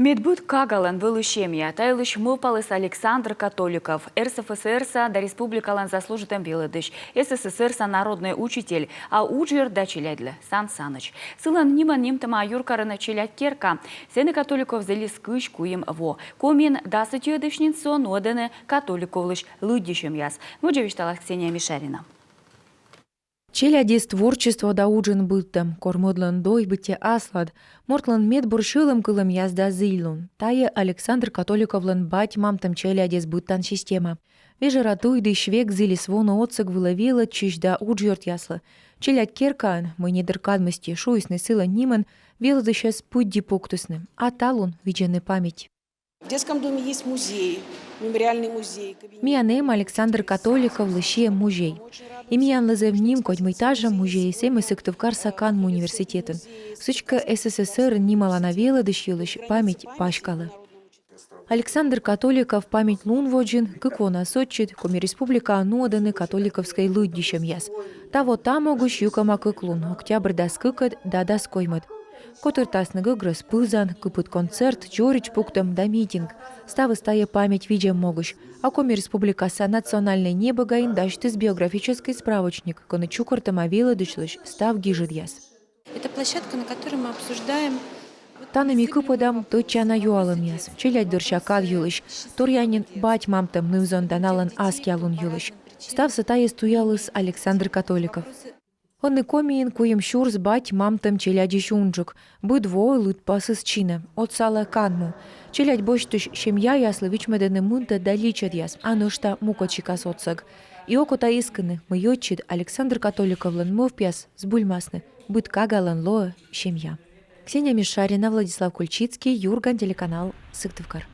Медбут кагалан вылущемия, тайлыш мылпалыс Александр Католиков, РСФСР-са да республикалан заслужитым велыдыш, СССР-са народный учитель, а уджер да челядлі Сан Саныч. Сылан нима немтыма юркарыны челядь керка, сені Католиков зели скыш куем во. Комин дасы тюдышнин сон одыны Католиковлыш лыддишем яс. Муджевиштала Ксения Мишарина. Челядис творчество да уджин быттам, кормодлан дой бытте аслад, мортлан медбуршилым кылым язда зыйлун. Тае Александр Католиковлан бать мамтам челядис быттан система. Вежератуй ды швек зыли своно отсык выловила чищ да уджьорт ясла. Челядь керкан, мы недыркадмости шуисны сыла ниман, велады сейчас путь пуктусны, а талун виджены память. В детском доме есть музей, мемориальный музей. Миянем Александр Католиков лыще музей. И миян лызевним кодьмайтажа музей семы сыктывкар сакан университетен. Сычка СССР нимала навела дышилыш память пашкалы. Александр Католиков память лун воджин, кыквона сотчит, коми республика ануаданы католиковской лыддищем яс. Таво там огуш юкама кыклун, октябрь да скыкат да да скоймат. Котыртасныгы грыз пызан, кыпыт концерт, жорич пуктам да митинг. Ставы стая память видя могуш. А коми республикаса национальное небо гаин дащтыс биографический справочник, коны чукортама вела дышлыш, став гижит яс. Это площадка, на которой мы обсуждаем. Танами кыпыдам тотчана юалым яс. Челядь дыршакал юлыш. Турянин бать мамтам нывзон даналан аскялун юлыш. Став сатая стуялыс Александр Католиков. Онны комиин куем шурс бать мамтам челяди шунджук. Быдво лыт пасыс чина. От сала канму. Челядь боштыш шемья яслы вичмедены мунта даличат яс. Анышта мукочикас отсаг. И окота исканы мы йотчит Александр Католиковлан мовпяс с бульмасны. Быт кагалан лоа шемья. Ксения Мишарина, Владислав Кульчицкий, Юрган, телеканал Сыктывкар.